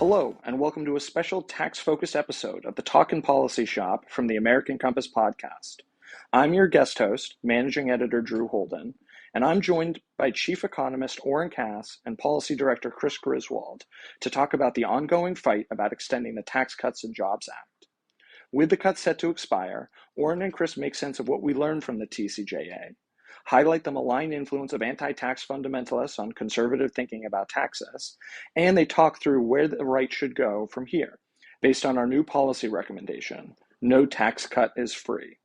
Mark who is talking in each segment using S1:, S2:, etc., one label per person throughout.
S1: Hello, and welcome to a special tax-focused episode of the Talkin Policy Shop from the American Compass podcast. I'm your guest host, Managing Editor Drew Holden, and I'm joined by Chief Economist Oren Cass and Policy Director Chris Griswold to talk about the ongoing fight about extending the Tax Cuts and Jobs Act. With the cuts set to expire, Oren and Chris make sense of what we learned from the TCJA, highlight the malign influence of anti-tax fundamentalists on conservative thinking about taxes, and they talk through where the right should go from here, based on our new policy recommendation, no tax cut is free.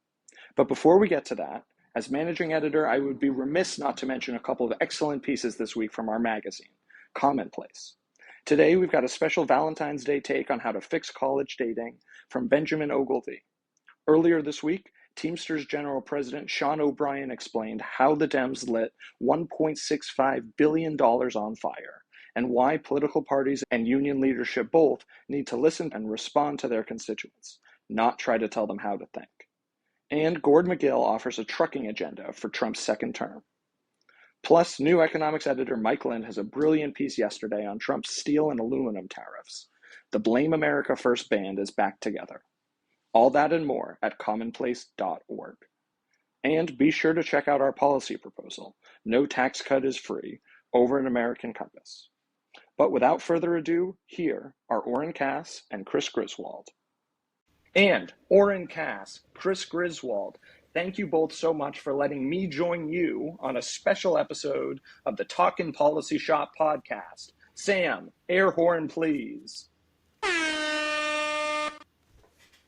S1: But before we get to that, as managing editor, I would be remiss not to mention a couple of excellent pieces this week from our magazine, Commonplace. Today, we've got a special Valentine's Day take on how to fix college dating from Benjamin Ogilvy. Earlier this week, Teamsters General President Sean O'Brien explained how the Dems lit $1.65 billion on fire and why political parties and union leadership both need to listen and respond to their constituents, not try to tell them how to think. And Gord McGill offers a trucking agenda for Trump's second term. Plus, new economics editor Mike Lind has a brilliant piece yesterday on Trump's steel and aluminum tariffs. The Blame America First band is back together. All that and more at commonplace.org. And be sure to check out our policy proposal, No Tax Cut is Free, over at American Compass. But without further ado, here are Oren Cass and Chris Griswold. And Oren Cass, Chris Griswold, thank you both so much for letting me join you on a special episode of the Talkin Policy Shop podcast. Sam, air horn, please.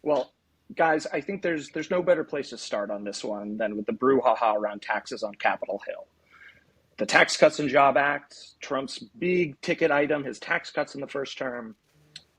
S1: Well, guys, I think there's no better place to start on this one than with the brouhaha around taxes on Capitol Hill. The Tax Cuts and Jobs Act, Trump's big ticket item, his tax cuts in the first term,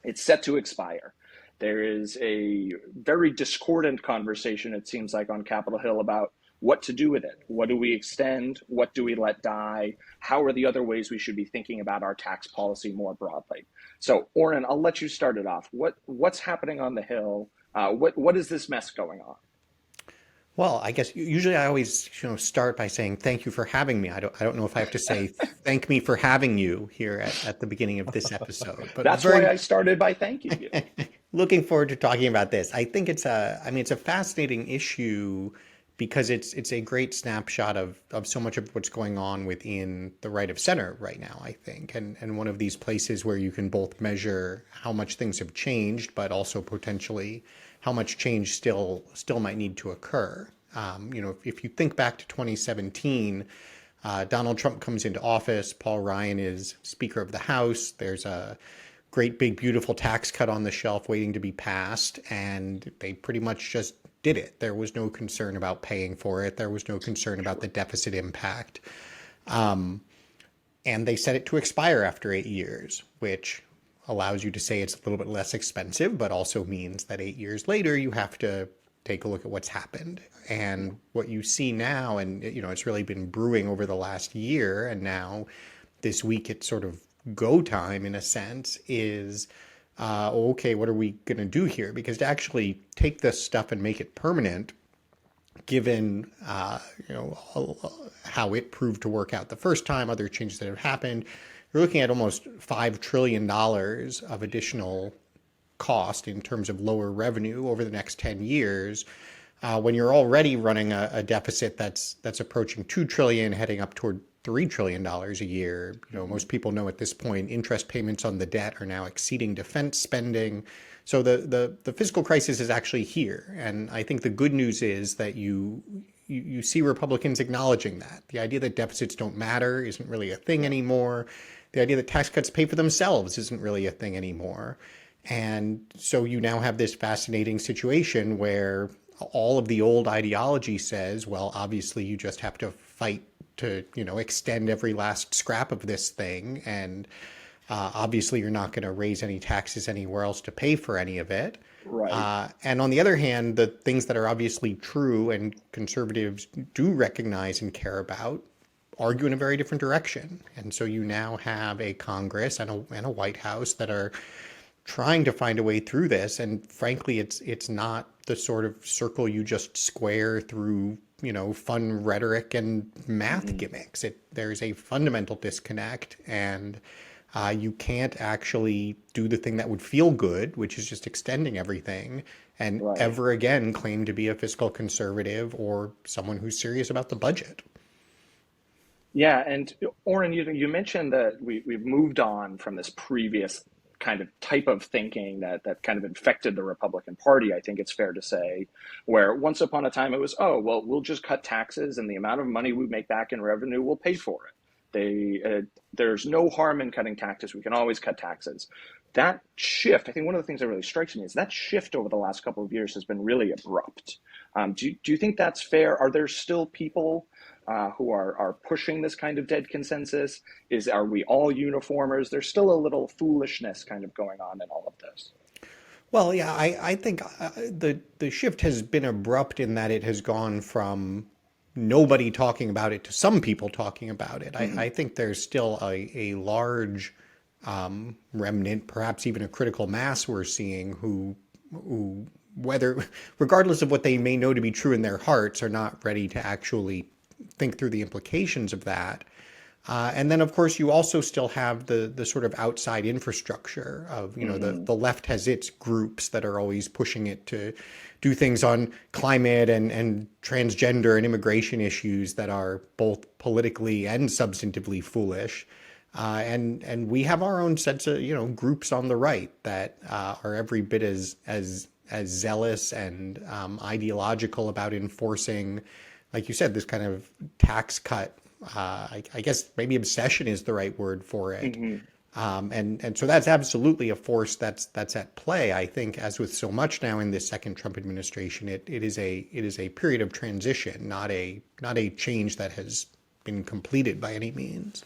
S1: it's set to expire. There is a very discordant conversation, it seems like, on Capitol Hill about what to do with it. What do we extend? What do we let die? How are the other ways we should be thinking about our tax policy more broadly? So, Oren, I'll let you start it off. What's happening on the Hill? What is this mess going on?
S2: Well, I guess usually I always start by saying thank you for having me. I don't know if I have to say thank me for having you here at the beginning of this episode. But
S1: that's why I started by thanking you.
S2: Looking forward to talking about this. I think it's a fascinating issue because it's a great snapshot of so much of what's going on within the right of center right now, I think. And one of these places where you can both measure how much things have changed, but also potentially how much change still might need to occur. If you think back to 2017, Donald Trump comes into office, Paul Ryan is Speaker of the House, there's a great big beautiful tax cut on the shelf waiting to be passed, and they pretty much just did it. There was no concern about paying for it. There was no concern about the deficit impact. And they set it to expire after 8 years, which allows you to say it's a little bit less expensive, but also means that 8 years later, you have to take a look at what's happened. And what you see now, and it's really been brewing over the last year, and now this week it's sort of go time in a sense, is okay, what are we going to do here? Because to actually take this stuff and make it permanent, given how it proved to work out the first time, other changes that have happened, you're looking at almost $5 trillion of additional cost in terms of lower revenue over the next 10 years, when you're already running a deficit that's approaching $2 trillion, heading up toward $3 trillion a year. Most people know at this point, interest payments on the debt are now exceeding defense spending. So the fiscal crisis is actually here. And I think the good news is that you see Republicans acknowledging that. The idea that deficits don't matter isn't really a thing anymore. The idea that tax cuts pay for themselves isn't really a thing anymore. And so you now have this fascinating situation where all of the old ideology says, well, obviously you just have to fight to, extend every last scrap of this thing. And obviously you're not going to raise any taxes anywhere else to pay for any of it.
S1: Right.
S2: And on the other hand, the things that are obviously true and conservatives do recognize and care about argue in a very different direction. And so you now have a Congress and a White House that are trying to find a way through this. And frankly, it's not the sort of circle you just square through, fun rhetoric and math gimmicks. There's a fundamental disconnect, and You can't actually do the thing that would feel good, which is just extending everything, and
S1: Right.
S2: ever again claim to be a fiscal conservative or someone who's serious about the budget.
S1: Yeah, and Oren, you mentioned that we've moved on from this previous kind of type of thinking that kind of infected the Republican Party, I think it's fair to say, where once upon a time it was, oh, well, we'll just cut taxes and the amount of money we make back in revenue will pay for it. There's no harm in cutting taxes. We can always cut taxes. That shift, I think one of the things that really strikes me is that shift over the last couple of years has been really abrupt. Do you think that's fair? Are there still people who are pushing this kind of dead consensus? Are we all uniformers? There's still a little foolishness kind of going on in all of this.
S2: Well, yeah, I think the shift has been abrupt in that it has gone from nobody talking about it to some people talking about it.
S1: Mm-hmm.
S2: I think there's still a large remnant, perhaps even a critical mass we're seeing who whether regardless of what they may know to be true in their hearts are not ready to actually think through the implications of that. And then, of course, you also still have the sort of outside infrastructure of,
S1: Mm-hmm.
S2: the left has its groups that are always pushing it to do things on climate and transgender and immigration issues that are both politically and substantively foolish. And we have our own sets of, groups on the right that are every bit as zealous and ideological about enforcing, like you said, this kind of tax cut. I guess maybe obsession is the right word for it.
S1: Mm-hmm.
S2: And so that's absolutely a force that's at play. I think, as with so much now in this second Trump administration, it is a period of transition, not a change that has been completed by any means.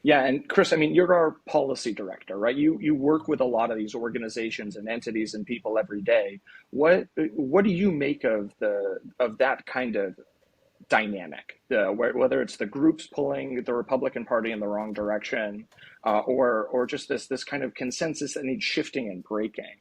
S1: Yeah, and Chris, I mean, you're our policy director, right? You work with a lot of these organizations and entities and people every day. What do you make of that kind of dynamic, whether it's the groups pulling the Republican Party in the wrong direction, or just this kind of consensus that needs shifting and breaking.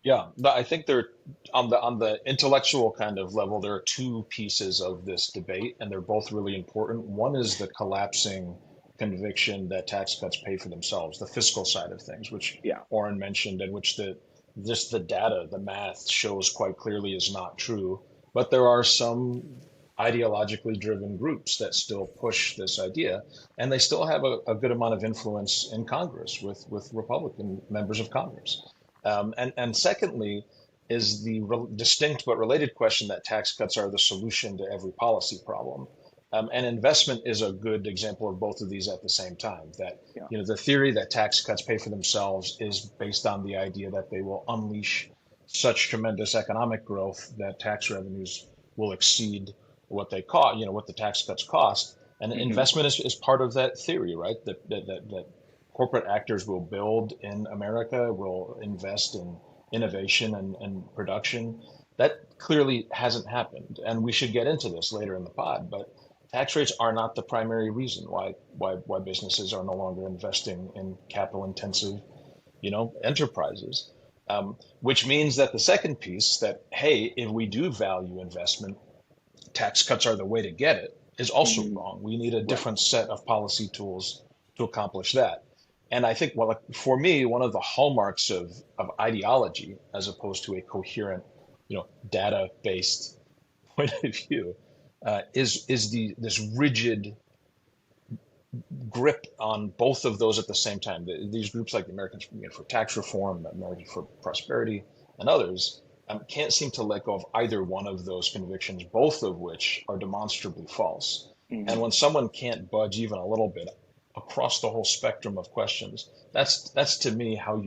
S3: Yeah, I think there on the intellectual kind of level, there are two pieces of this debate, and they're both really important. One is the collapsing conviction that tax cuts pay for themselves, the fiscal side of things, which
S1: Yeah.
S3: Oren mentioned, and which the data, the math shows quite clearly is not true. But there are some ideologically driven groups that still push this idea, and they still have a good amount of influence in Congress with Republican members of Congress. And secondly, is the distinct but related question that tax cuts are the solution to every policy problem. And investment is a good example of both of these at the same time. That
S1: Yeah.
S3: the theory that tax cuts pay for themselves is based on the idea that they will unleash such tremendous economic growth that tax revenues will exceed what they cost, what the tax cuts cost. And
S1: Mm-hmm.
S3: investment is part of that theory, right? That corporate actors will build in America, will invest in innovation and production. That clearly hasn't happened. And we should get into this later in the pod, but tax rates are not the primary reason why businesses are no longer investing in capital intensive, enterprises. Which means that the second piece that, hey, if we do value investment, tax cuts are the way to get it, is also
S1: Mm-hmm.
S3: wrong. We need a
S1: Right.
S3: different set of policy tools to accomplish that. And I think, well, for me, one of the hallmarks of ideology, as opposed to a coherent, data-based point of view, is this rigid grip on both of those at the same time. These groups like the Americans for Tax Reform, Americans for Prosperity, and others can't seem to let go of either one of those convictions, both of which are demonstrably false. And
S1: Mm-hmm.
S3: when someone can't budge even a little bit across the whole spectrum of questions, that's to me how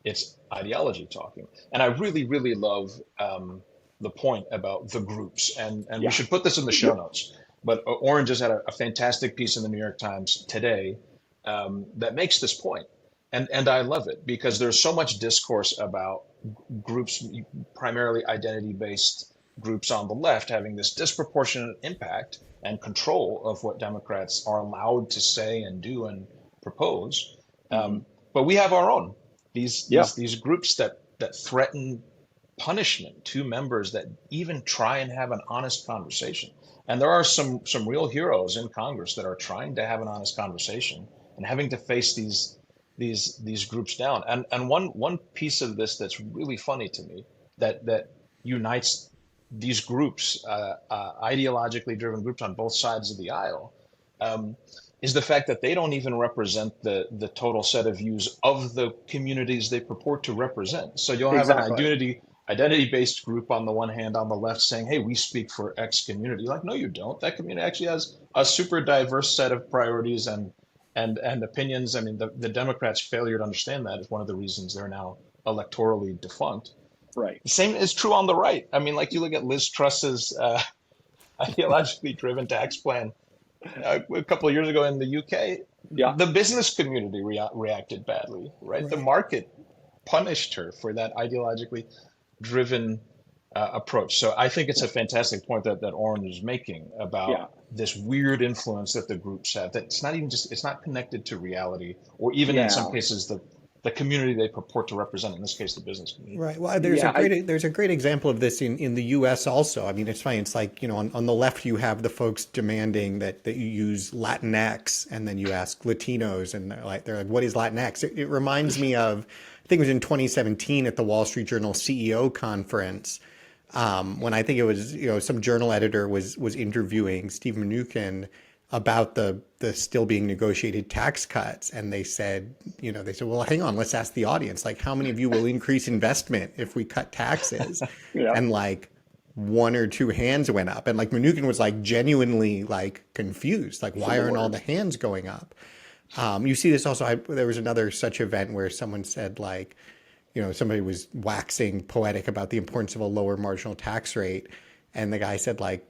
S3: it's ideology talking. And I really, really love the point about the groups, and we
S1: Yeah.
S3: should put this in the show notes. But Oren just had a fantastic piece in the New York Times today that makes this point. And I love it because there's so much discourse about groups, primarily identity-based groups on the left, having this disproportionate impact and control of what Democrats are allowed to say and do and propose.
S1: Mm-hmm.
S3: But we have our own these
S1: Yeah.
S3: these these groups that threaten punishment to members that even try and have an honest conversation. And there are some real heroes in Congress that are trying to have an honest conversation and having to face these groups down. And one piece of this that's really funny to me that unites these groups, ideologically driven groups on both sides of the aisle, um, is the fact that they don't even represent the total set of views of the communities they purport to represent. So you'll have an
S1: Exactly.
S3: identity-based group on the one hand on the left saying, hey, we speak for X community. Like, no, you don't. That community actually has a super diverse set of priorities and opinions. I mean, the Democrats' failure to understand that is one of the reasons they're now electorally defunct.
S1: Right.
S3: The same is true on the right. I mean, like you look at Liz Truss's ideologically driven tax plan a couple of years ago in the UK,
S1: Yeah.
S3: the business community reacted badly, right? The
S2: Right.
S3: market punished her for that ideologically driven approach. So I think it's a fantastic point that Oren is making
S1: Yeah.
S3: about this weird influence that the groups have. That it's not even just it's not connected to reality, or even in some
S1: Yeah.
S3: cases the community they purport to represent. In this case, the business community.
S2: Right. Well,
S1: Yeah.
S2: there's a great example of this in the U.S. also. I mean, it's funny. It's like, on the left you have the folks demanding that you use Latinx, and then you ask Latinos, and they're like, what is Latinx? It reminds me of, I think it was in 2017 at the Wall Street Journal CEO conference, when I think it was, some journal editor was interviewing Steve Mnuchin about the still being negotiated tax cuts, and they said, well, hang on, let's ask the audience, like, how many of you will increase investment if we cut taxes?
S1: Yeah.
S2: And like one or two hands went up, and like Mnuchin was like genuinely like confused, like, why aren't all
S1: Floored.
S2: the hands going up? You see this also. There was another such event where someone said, like, somebody was waxing poetic about the importance of a lower marginal tax rate, and the guy said, like,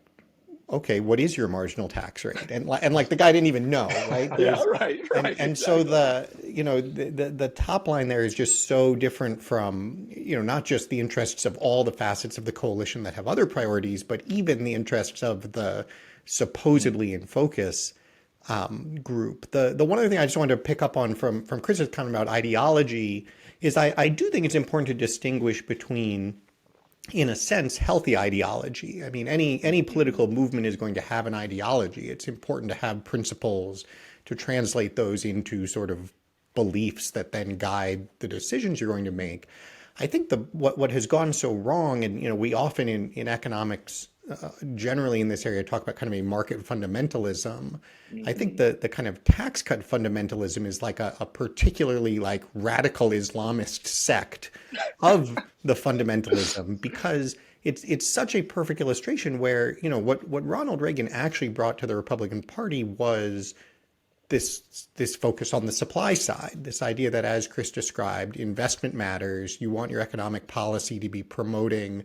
S2: okay, what is your marginal tax rate? And like the guy didn't even know, right?
S1: Yeah.
S2: There's
S1: Right. Right.
S2: and so
S1: Exactly.
S2: the top line there is just so different from, not just the interests of all the facets of the coalition that have other priorities, but even the interests of the supposedly in focus group. The one other thing I just wanted to pick up on from Chris's comment about ideology is I do think it's important to distinguish between, in a sense, healthy ideology. I mean, any political movement is going to have an ideology. It's important to have principles to translate those into sort of beliefs that then guide the decisions you're going to make. I think what has gone so wrong, and we often in economics, generally in this area, talk about kind of a market fundamentalism. I think
S1: Hmm.
S2: the kind of tax cut fundamentalism is like a particularly like radical Islamist sect of the fundamentalism, because it's such a perfect illustration where, what Ronald Reagan actually brought to the Republican Party was this focus on the supply side, this idea that, as Chris described, investment matters. You want your economic policy to be promoting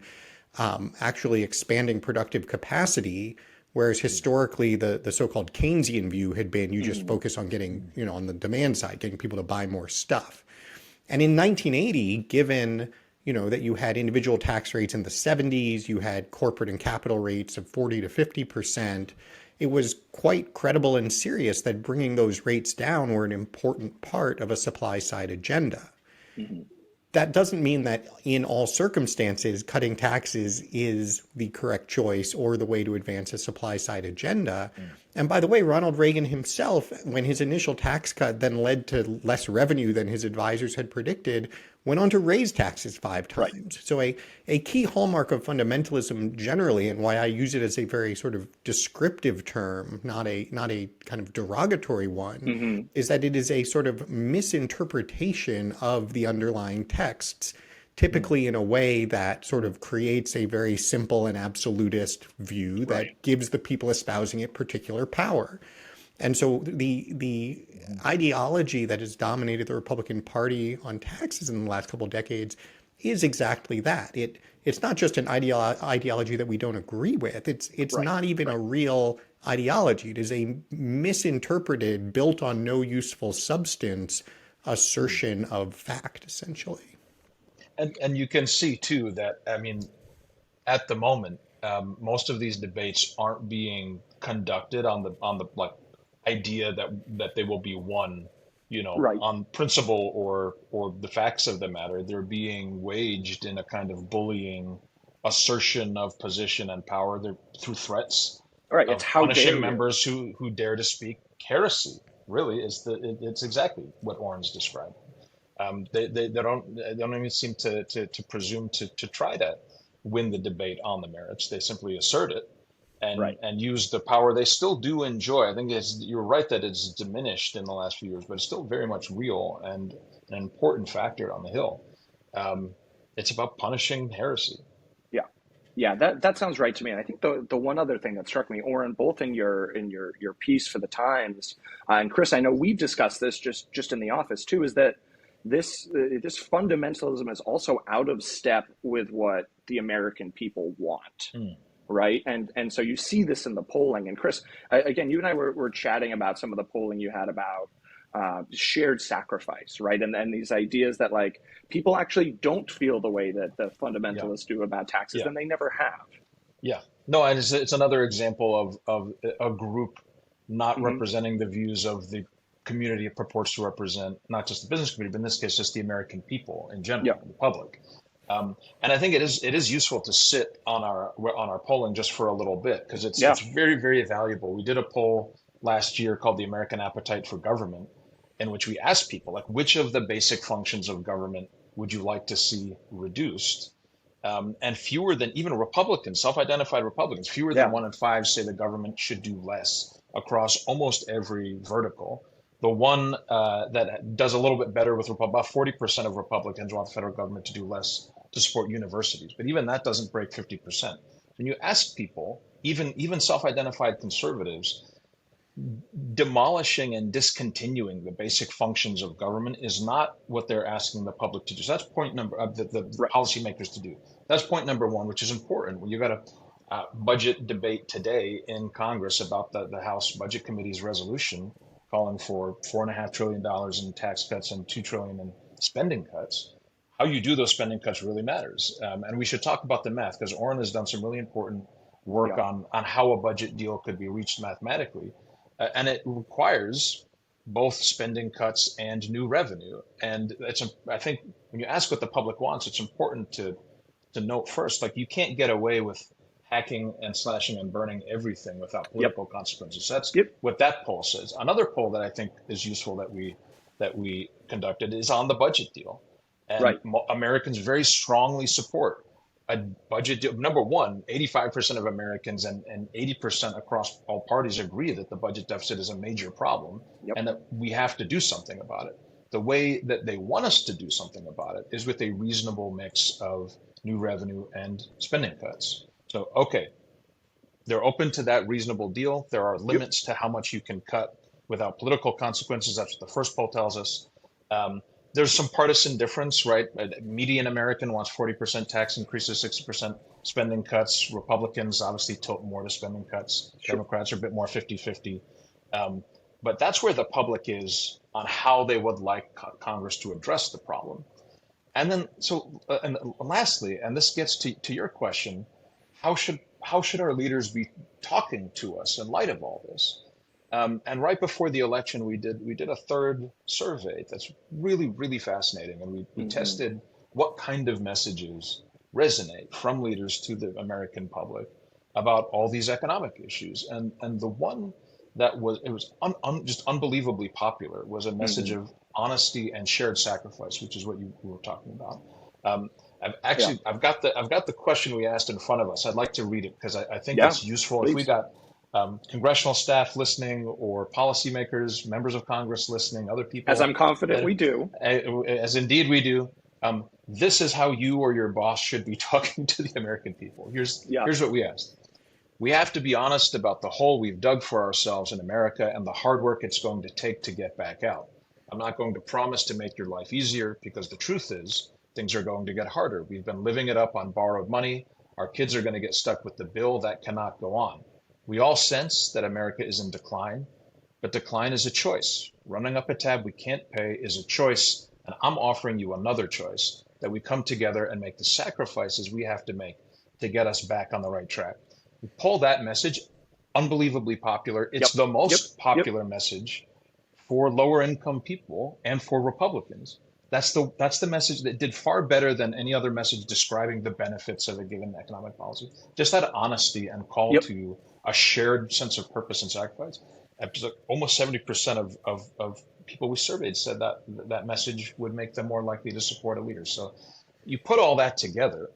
S2: actually expanding productive capacity, whereas historically the so-called Keynesian view had been, you just
S1: Hmm.
S2: focus on getting, on the demand side, getting people to buy more stuff. And in 1980, given that you had individual tax rates in the 70s, you had corporate and capital rates of 40 to 50%, it was quite credible and serious that bringing those rates down were an important part of a supply side agenda.
S1: Hmm.
S2: That doesn't mean that in all circumstances, cutting taxes is the correct choice or the way to advance a supply side agenda. And by the way, Ronald Reagan himself, when his initial tax cut then led to less revenue than his advisors had predicted, went on to raise taxes five
S1: Right.
S2: times. So a key hallmark of fundamentalism generally, and why I use it as a very sort of descriptive term, not a kind of derogatory one,
S1: Hmm.
S2: is that it is a sort of misinterpretation of the underlying texts, typically in a way that sort of creates a very simple and absolutist view
S1: Right.
S2: that gives the people espousing it particular power. And so the ideology that has dominated the Republican Party on taxes in the last couple of decades is exactly that. It's not just an ideology that we don't agree with. It's
S1: Right.
S2: not even a
S1: Right.
S2: real ideology. It is a misinterpreted, built on no useful substance assertion of fact, essentially.
S3: And you can see too that, I mean, at the moment, most of these debates aren't being conducted on the like idea that they will be won,
S1: Right.
S3: on principle or the facts of the matter. They're being waged in a kind of bullying assertion of position and power. They're through threats
S1: All right. It's
S3: of
S1: how dare
S3: punishing
S1: you?
S3: members who dare to speak heresy. really is it's exactly what Oren's described. They don't even seem to presume to try to win the debate on the merits. They simply assert it
S1: Right.
S3: and use the power they still do enjoy. I think you're right that it's diminished in the last few years, but it's still very much real and an important factor on the Hill. Um, it's about punishing heresy.
S1: Yeah. Yeah, that sounds right to me. And I think the one other thing that struck me, Oren, both in your piece for the Times, and Chris, I know we've discussed this just in the office too, is that this fundamentalism is also out of step with what the American people want.
S3: Mm.
S1: Right. And so you see this in the polling. And Chris, again, you and I were chatting about some of the polling you had about shared sacrifice, right? And these ideas that like people actually don't feel the way that the
S3: Yeah,
S1: fundamentalists do about taxes,
S3: yeah,
S1: and they never have.
S3: yeah. No, and it's another example of a group not
S1: Hmm.
S3: representing the views of the community it purports to represent, not just the business community, but in this case, just the American people in
S1: Yeah.
S3: general, the public. And I think it is useful to sit on our polling just for a little bit because
S1: Yeah.
S3: it's very, very valuable. We did a poll last year called the American Appetite for Government, in which we asked people like which of the basic functions of government would you like to see reduced? And fewer than even Republicans, self-identified Republicans, fewer than
S1: Yeah.
S3: 1 in 5 say the government should do less across almost every vertical. The one that does a little bit better with about 40% of Republicans want the federal government to do less to support universities, but even that doesn't break 50%. When you ask people, even self-identified conservatives, demolishing and discontinuing the basic functions of government is not what they're asking the public to do. So that's point number the
S1: Right.
S3: policymakers to do. That's point number one, which is important. When you got a budget debate today in Congress about the House Budget Committee's resolution calling for $4.5 trillion in tax cuts and $2 trillion in spending cuts. How you do those spending cuts really matters, and we should talk about the math because Oren has done some really important work
S1: Yeah.
S3: on how a budget deal could be reached mathematically, and it requires both spending cuts and new revenue. And I think when you ask what the public wants, it's important to note first, like you can't get away with hacking and slashing and burning everything without
S1: Yep.
S3: political consequences. That's
S1: Yep.
S3: what that poll says. Another poll that I think is useful that we conducted is on the budget deal, and
S1: Right.
S3: Americans very strongly support a budget deal. Number one, 85% of Americans and 80% across all parties agree that the budget deficit is a major problem
S1: Yep.
S3: and that we have to do something about it. The way that they want us to do something about it is with a reasonable mix of new revenue and spending cuts. So, okay, they're open to that reasonable deal. There are
S1: Yep.
S3: limits to how much you can cut without political consequences. That's what the first poll tells us. Um, there's some partisan difference, right? A median American wants 40% tax increases, 60% spending cuts. Republicans obviously tilt more to spending cuts.
S1: Sure.
S3: Democrats are a bit more 50-50. But that's where the public is on how they would like Congress to address the problem. And then, and lastly, and this gets to your question, how should our leaders be talking to us in light of all this? And right before the election, we did a third survey that's really, really fascinating, and we
S1: Hmm.
S3: tested what kind of messages resonate from leaders to the American public about all these economic issues. And the one that was just unbelievably popular was a message
S1: Hmm.
S3: of honesty and shared sacrifice, which is what you were talking about. I've
S1: Yeah.
S3: actually I've got the question we asked in front of us. I'd like to read it because I think
S1: Yeah.
S3: it's useful if we
S1: Please.
S3: got congressional staff listening or policymakers, members of Congress listening, other
S1: As
S3: people
S1: I'm confident
S3: that,
S1: we do.
S3: as indeed we do. This is how you or your boss should be talking to the American people.
S1: Yeah.
S3: Here's what we asked. We have to be honest about the hole we've dug for ourselves in America and the hard work it's going to take to get back out. I'm not going to promise to make your life easier because the truth is things are going to get harder. We've been living it up on borrowed money. Our kids are going to get stuck with the bill. That cannot go on. We all sense that America is in decline, but decline is a choice. Running up a tab we can't pay is a choice, and I'm offering you another choice that we come together and make the sacrifices we have to make to get us back on the right track. We pull that message, unbelievably popular. It's
S1: Yep.
S3: the
S1: Yep.
S3: most
S1: Yep.
S3: popular message for lower income people and for Republicans. That's the message that did far better than any other message describing the benefits of a given economic policy. Just that honesty and call
S1: Yep.
S3: to a shared sense of purpose and sacrifice. almost 70% of people we surveyed said that that message would make them more likely to support a leader. So you put all that together,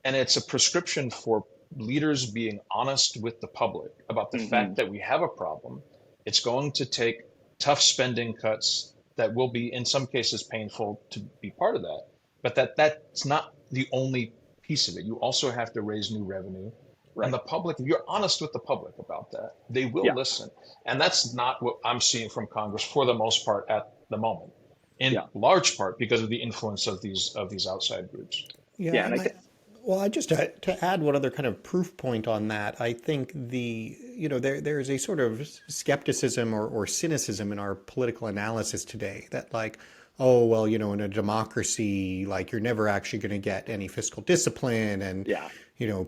S3: and it's a prescription for leaders being honest with the public about the
S1: Mm-hmm.
S3: fact that we have a problem. It's going to take tough spending cuts that will be, in some cases, painful to be part of that. But that's not the only piece of it. You also have to raise new revenue. And
S1: Right.
S3: the public, if you're honest with the public about that, they will
S1: Yeah.
S3: listen. And that's not what I'm seeing from Congress for the most part at the moment, in
S1: Yeah.
S3: large part because of the influence of these outside groups.
S2: Yeah,
S1: Yeah. And I think,
S2: well, I just to add one other kind of proof point on that, I think there's a sort of skepticism or cynicism in our political analysis today that like, oh well, in a democracy, like you're never actually going to get any fiscal discipline, and
S1: yeah.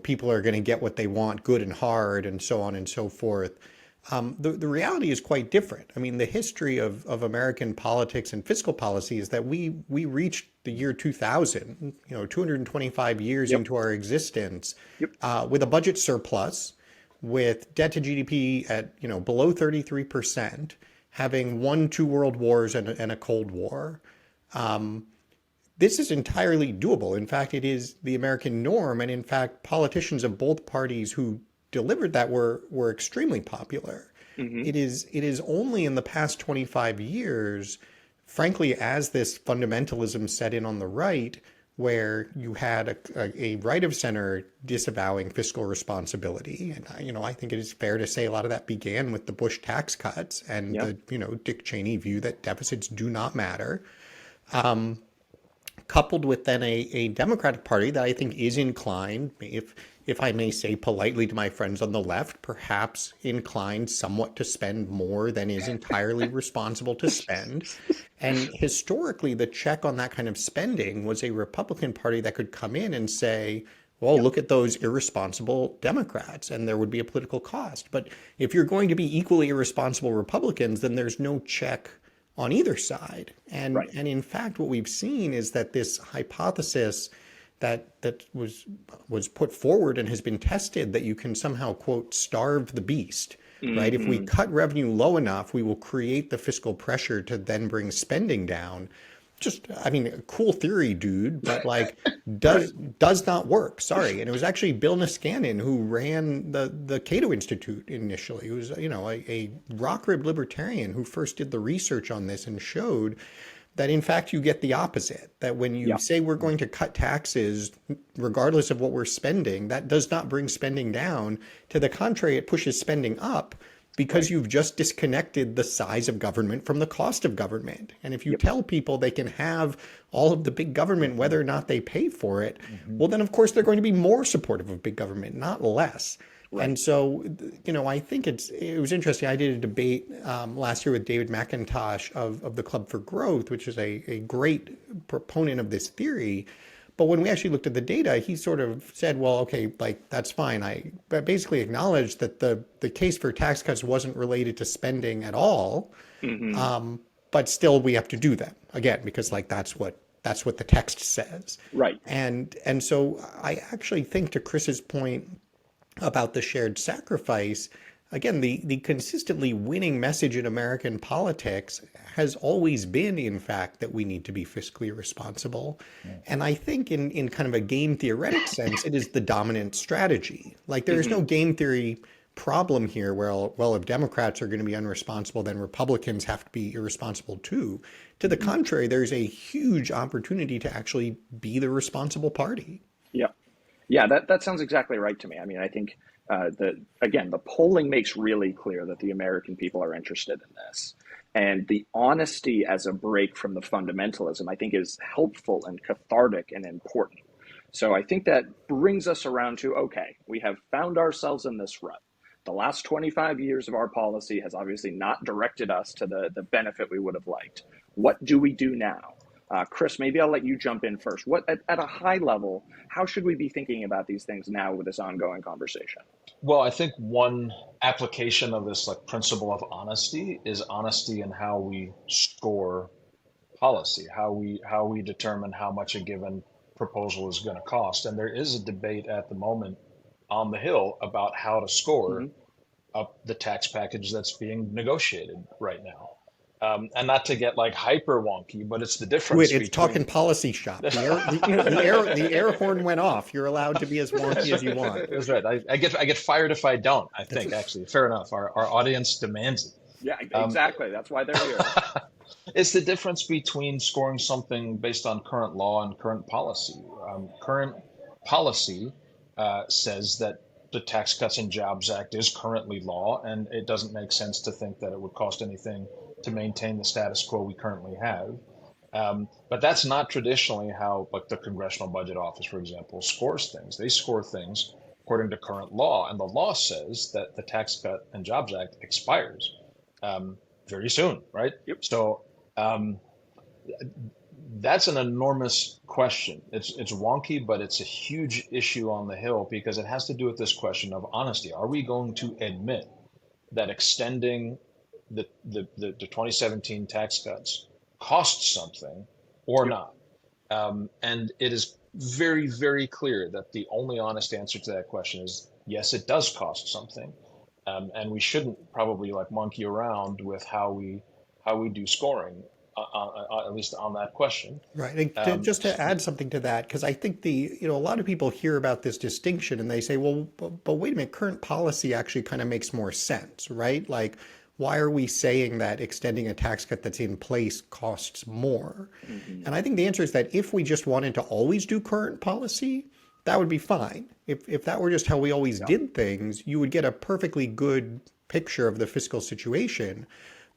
S2: people are going to get what they want, good and hard, and so on and so forth. The reality is quite different. I mean, the history of American politics and fiscal policy is that we reached the year 2000, 225 years
S1: Yep.
S2: into our existence,
S1: Yep.
S2: with a budget surplus, with debt to GDP at below 33%, having won two world wars and a Cold War. This is entirely doable. In fact, it is the American norm, and in fact, politicians of both parties who delivered that were extremely popular.
S1: Mm-hmm.
S2: It is only in the past 25 years, frankly, as this fundamentalism set in on the right, where you had a right of center disavowing fiscal responsibility. And I think it is fair to say a lot of that began with the Bush tax cuts and
S1: Yeah.
S2: the Dick Cheney view that deficits do not matter. Coupled with then a Democratic Party that I think is inclined, if I may say politely to my friends on the left, perhaps inclined somewhat to spend more than is entirely responsible to spend. And historically, the check on that kind of spending was a Republican Party that could come in and say, well,
S1: Yep.
S2: look at those irresponsible Democrats, and there would be a political cost. But if you're going to be equally irresponsible Republicans, then there's no check on either side. And
S1: Right.
S2: and in fact, what we've seen is that this hypothesis that was put forward and has been tested, that you can somehow, quote, starve the beast, right? If we
S1: Mm-hmm.
S2: cut revenue low enough, we will create the fiscal pressure to then bring spending down. Just, I mean, a cool theory, dude, but like
S1: Right.
S2: does not work. Sorry. And it was actually Bill Niskanen who ran the Cato Institute initially. He was, a rock rib libertarian who first did the research on this and showed that in fact you get the opposite. That when you
S1: Yeah.
S2: say we're going to cut taxes, regardless of what we're spending, that does not bring spending down. To the contrary, it pushes spending up, because
S1: Right.
S2: you've just disconnected the size of government from the cost of government. And if you
S1: Yep.
S2: tell people they can have all of the big government, whether or not they pay for it,
S3: Mm-hmm.
S2: well, then of course they're going to be more supportive of big government, not less.
S1: Right.
S2: And so, I think it was interesting. I did a debate last year with David McIntosh of the Club for Growth, which is a great proponent of this theory. But when we actually looked at the data, he sort of said, well, okay, like that's fine. I basically acknowledged that the case for tax cuts wasn't related to spending at all.
S1: Mm-hmm.
S2: But still we have to do them again, because like that's what the text says.
S1: Right.
S2: And so I actually think, to Chris's point about the shared sacrifice, again, the consistently winning message in American politics has always been, in fact, that we need to be fiscally responsible. And I think in kind of a game theoretic sense, it is the dominant strategy. Like there is no game theory problem here where, well, if Democrats are going to be unresponsible, then Republicans have to be irresponsible too. To the contrary, there's a huge opportunity to actually be the responsible party.
S1: Yeah. Yeah, that sounds exactly right to me. I mean, I think the polling makes really clear that the American people are interested in this. And the honesty as a break from the fundamentalism, I think, is helpful and cathartic and important. So I think that brings us around to, okay, we have found ourselves in this rut. The last 25 years of our policy has obviously not directed us to the benefit we would have liked. What do we do now? Chris, maybe I'll let you jump in first. What, at a high level, how should we be thinking about these things now with this ongoing conversation?
S3: Well, I think one application of this like principle of honesty is honesty in how we score policy, how we determine how much a given proposal is going to cost. And there is a debate at the moment on the Hill about how to score
S1: Mm-hmm.
S3: up the tax package that's being negotiated right now. And not to get like hyper wonky, but it's the
S2: Do it.
S3: difference
S2: It's Talkin
S3: between
S2: policy shop. The air horn went off. You're allowed to be as wonky as you want.
S3: That's right. I get fired if I don't. I think actually, fair enough. Our audience demands it.
S1: Yeah, exactly. That's why they're here.
S3: It's the difference between scoring something based on current law and current policy. Current policy says that the Tax Cuts and Jobs Act is currently law, and it doesn't make sense to think that it would cost anything to maintain the status quo we currently have. But that's not traditionally how, like the Congressional Budget Office, for example, scores things. They score things according to current law, and the law says that the Tax Cut and Jobs Act expires very soon, right?
S1: Yep.
S3: So that's an enormous question. It's wonky, but it's a huge issue on the Hill because it has to do with this question of honesty. Are we going to admit that extending the 2017 tax cuts costs something or not? And it is very, very clear that the only honest answer to that question is yes, it does cost something. And we shouldn't probably like monkey around with how we do scoring, at least on that question.
S2: Right. And just to add something to that, because I think a lot of people hear about this distinction and they say, well, but wait a minute, current policy actually kind of makes more sense, right? Like, why are we saying that extending a tax cut that's in place costs more? Mm-hmm. And I think the answer is that if we just wanted to always do current policy, that would be fine. If that were just how we always did things, you would get a perfectly good picture of the fiscal situation.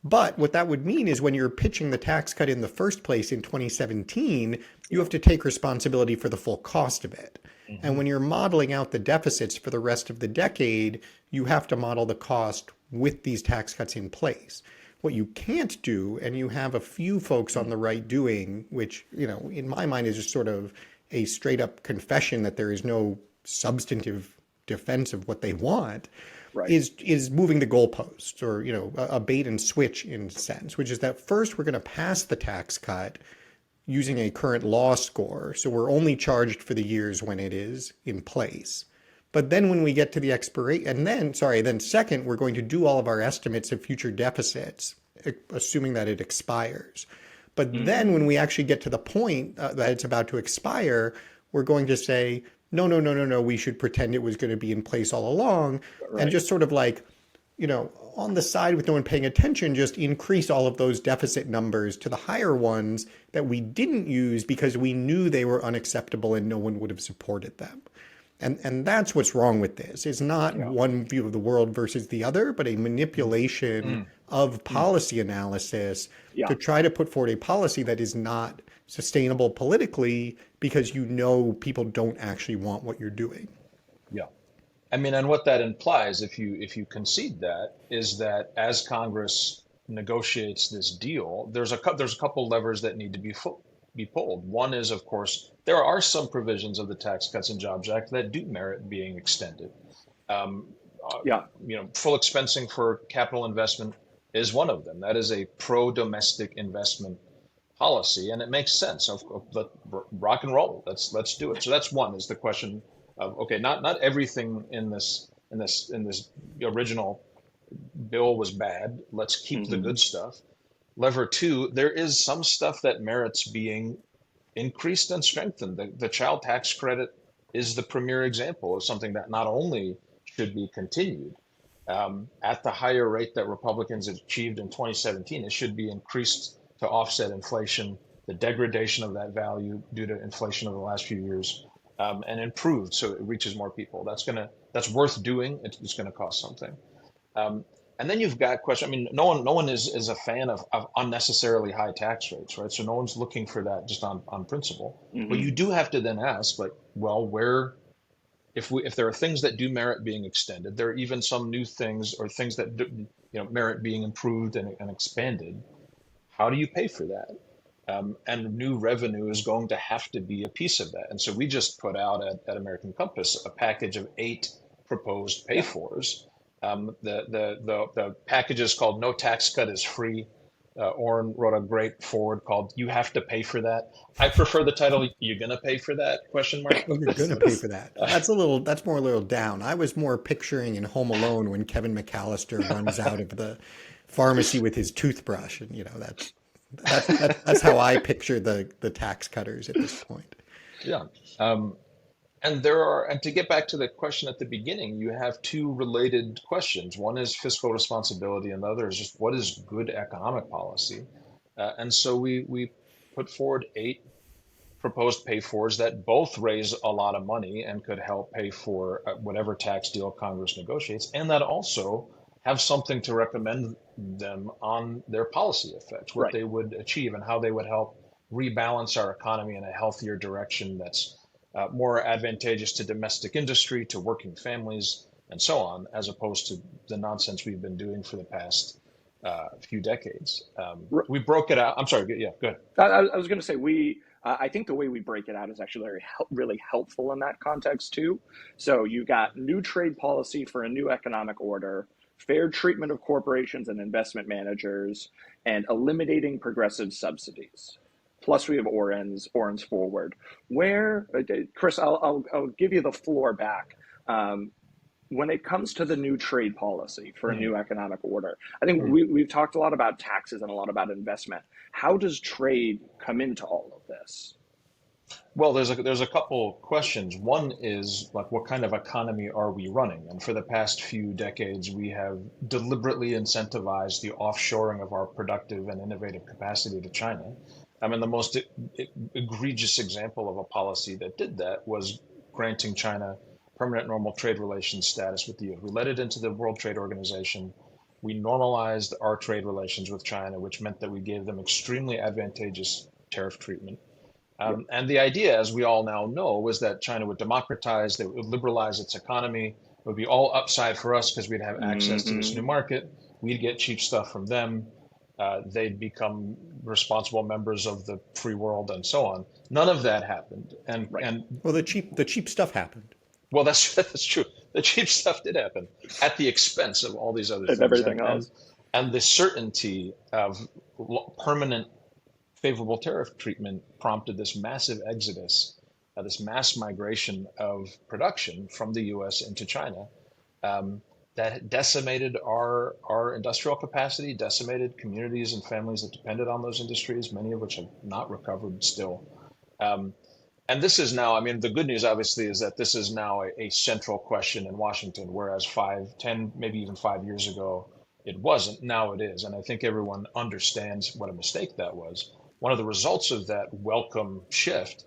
S2: But what that would mean is when you're pitching the tax cut in the first place in 2017, you have to take responsibility for the full cost of it. Mm-hmm. And when you're modeling out the deficits for the rest of the decade, you have to model the cost with these tax cuts in place. What you can't do, and you have a few folks on the right doing, which, in my mind is just sort of a straight up confession that there is no substantive defense of what they want, right, is moving the goalposts, or a bait and switch in a sense, which is that first we're going to pass the tax cut using a current law score, so we're only charged for the years when it is in place. But then when we get to the expiration, and then second, we're going to do all of our estimates of future deficits, assuming that it expires. But then when we actually get to the point that it's about to expire, we're going to say, no, we should pretend it was going to be in place all along, right, and just sort of like, on the side with no one paying attention, just increase all of those deficit numbers to the higher ones that we didn't use because we knew they were unacceptable and no one would have supported them. And that's what's wrong with this. It's not one view of the world versus the other, but a manipulation of policy analysis to try to put forward a policy that is not sustainable politically because people don't actually want what you're doing.
S3: Yeah. I mean, and what that implies, if you concede that, is that as Congress negotiates this deal, there's a couple levers that need to be pulled. One is, of course, there are some provisions of the Tax Cuts and Jobs Act that do merit being extended. Full expensing for capital investment is one of them. That is a pro-domestic investment policy, and it makes sense. Rock and roll. Let's do it. So that's one. Is the question of not everything in this original bill was bad. Let's keep the good stuff. Lever two, there is some stuff that merits being increased and strengthened. The child tax credit is the premier example of something that not only should be continued at the higher rate that Republicans achieved in 2017, it should be increased to offset inflation, the degradation of that value due to inflation over the last few years, and improved so it reaches more people. That's worth doing. It's going to cost something. And then you've got question. I mean, no one is a fan of unnecessarily high tax rates, right? So no one's looking for that just on principle. Mm-hmm. But you do have to then ask, like, well, if there are things that do merit being extended, there are even some new things or things that merit being improved and expanded. How do you pay for that? And new revenue is going to have to be a piece of that. And so we just put out at American Compass a package of 8 proposed pay-fors. The package is called No Tax Cut is Free. Oren wrote a great foreword called "You Have to Pay for That." I prefer the title "You're Gonna Pay for That?" question mark.
S2: Oh, you're gonna pay for that. That's more a little down. I was more picturing in Home Alone when Kevin McAllister runs out of the pharmacy with his toothbrush, and that's how I picture the tax cutters at this point.
S3: Yeah. And to get back to the question at the beginning, you have two related questions. One is fiscal responsibility, and the other is just what is good economic policy. And so we put forward 8 proposed pay-fors that both raise a lot of money and could help pay for whatever tax deal Congress negotiates, and that also have something to recommend them on their policy effects, what
S1: Right.
S3: they would achieve and how they would help rebalance our economy in a healthier direction that's more advantageous to domestic industry, to working families, and so on, as opposed to the nonsense we've been doing for the past few decades. We broke it out. I'm sorry. Yeah, go ahead.
S1: I was going to say I think the way we break it out is actually really helpful in that context too. So you got new trade policy for a new economic order, fair treatment of corporations and investment managers, and eliminating progressive subsidies. Plus, we have Oren's forward. Where, Chris, I'll give you the floor back. When it comes to the new trade policy for a new economic order, I think we've talked a lot about taxes and a lot about investment. How does trade come into all of this?
S3: Well, there's a couple questions. One is like, what kind of economy are we running? And for the past few decades, we have deliberately incentivized the offshoring of our productive and innovative capacity to China. I mean, the most egregious example of a policy that did that was granting China permanent normal trade relations status with the U.S. We let it into the World Trade Organization. We normalized our trade relations with China, which meant that we gave them extremely advantageous tariff treatment. And the idea, as we all now know, was that China would democratize, they would liberalize its economy. It would be all upside for us because we'd have access to this new market. We'd get cheap stuff from them. They'd become responsible members of the free world and so on. None of that happened. And
S2: Well, the cheap stuff happened.
S3: well, that's true. The cheap stuff did happen at the expense of all these other
S1: And
S3: things.
S1: everything else.
S3: And the certainty of permanent favorable tariff treatment prompted this massive exodus, this mass migration of production from the US into China that decimated our industrial capacity, decimated communities and families that depended on those industries, many of which have not recovered still. And this is now, I mean, the good news obviously is that this is now a central question in Washington, whereas 5, 10, maybe even 5 years ago, it wasn't. Now it is. And I think everyone understands what a mistake that was. One of the results of that welcome shift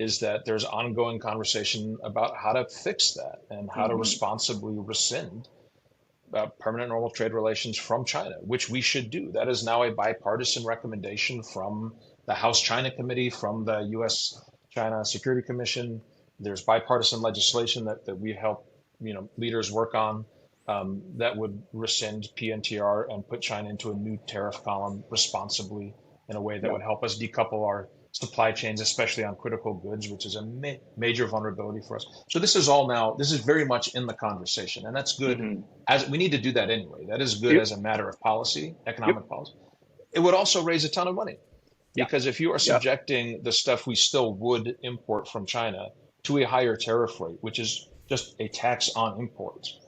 S3: is that there's ongoing conversation about how to fix that and how to responsibly rescind permanent normal trade relations from China, which we should do. That is now a bipartisan recommendation from the House China Committee, from the U.S. China Security Commission. There's bipartisan legislation that we help leaders work on that would rescind PNTR and put China into a new tariff column responsibly in a way that would help us decouple our supply chains, especially on critical goods, which is a major vulnerability for us. So this is very much in the conversation, and that's good. As we need to do that anyway. That is good as a matter of policy, economic policy. It would also raise a ton of money. Because if you are subjecting the stuff we still would import from China to a higher tariff rate, which is just a tax on imports,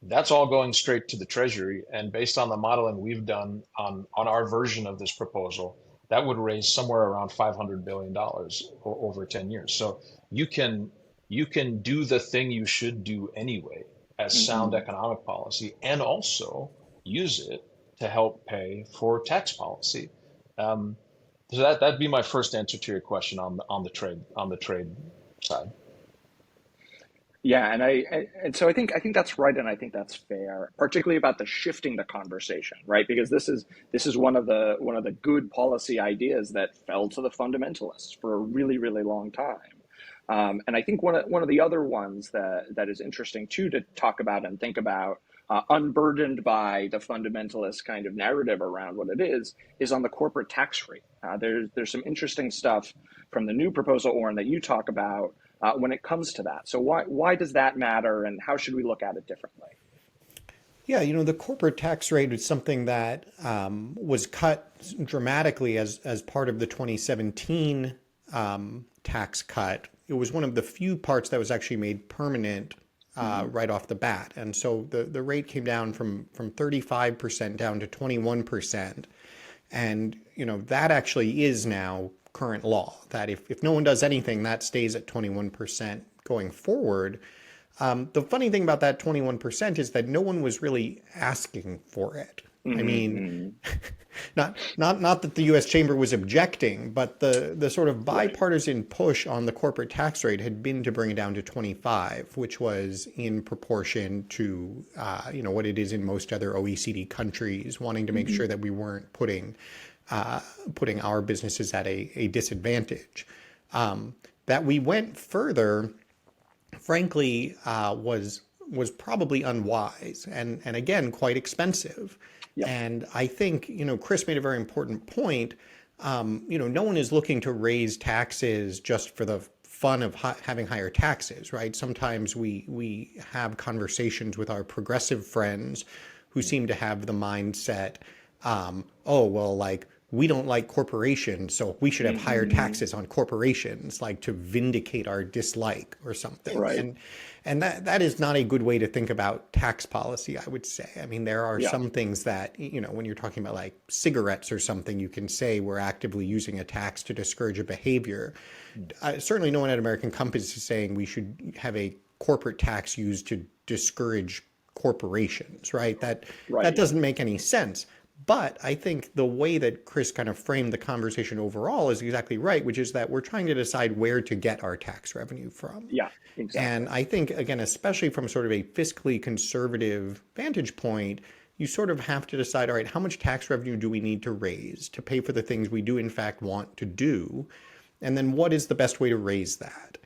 S3: that's all going straight to the Treasury. And based on the modeling we've done on our version of this proposal, that would raise somewhere around $500 billion over 10 years. So you can do the thing you should do anyway as sound economic policy, and also use it to help pay for tax policy. So that'd be my first answer to your question on the trade side.
S1: Yeah, and so I think that's right, and I think that's fair, particularly about the shifting the conversation, right? Because this is one of the good policy ideas that fell to the fundamentalists for a really, really long time. And I think one of the other ones that is interesting too to talk about and think about, unburdened by the fundamentalist kind of narrative around what it is on the corporate tax rate. There's some interesting stuff from the new proposal, Oren, that you talk about when it comes to that. So why does that matter, and how should we look at it differently?
S2: Yeah, the corporate tax rate is something that was cut dramatically as part of the 2017 tax cut. It was one of the few parts that was actually made permanent
S1: Hmm.
S2: right off the bat. And so the rate came down from 35% down to 21%. And, that actually is now current law, that if no one does anything, that stays at 21% going forward. The funny thing about that 21% is that no one was really asking for it. I
S1: Hmm.
S2: mean,
S1: Hmm.
S2: not that the U.S. Chamber was objecting, but the sort of
S1: Right.
S2: bipartisan push on the corporate tax rate had been to bring it down to 25, which was in proportion to what it is in most other OECD countries, wanting to make
S1: Hmm.
S2: sure that we weren't putting our businesses at a disadvantage. That we went further, frankly, was probably unwise and again quite expensive.
S1: Yep.
S2: And I think Chris made a very important point. No one is looking to raise taxes just for the fun of having higher taxes, right? Sometimes we have conversations with our progressive friends who seem to have the mindset, oh well, like we don't like corporations, so we should have higher
S1: Hmm.
S2: taxes on corporations, like to vindicate our dislike or something.
S1: Right.
S2: And that is not a good way to think about tax policy, I would say. I mean, there are
S1: Yeah.
S2: some things that, when you're talking about like cigarettes or something, you can say we're actively using a tax to discourage a behavior. Certainly no one at American Compass is saying we should have a corporate tax used to discourage corporations, right? That
S1: Right.
S2: doesn't make any sense. But I think the way that Chris kind of framed the conversation overall is exactly right, which is that we're trying to decide where to get our tax revenue from.
S1: Yeah.
S2: And
S1: Exactly.
S2: I think, again, especially from sort of a fiscally conservative vantage point, you sort of have to decide, all right, how much tax revenue do we need to raise to pay for the things we do, in fact, want to do? And then what is the best way to raise that?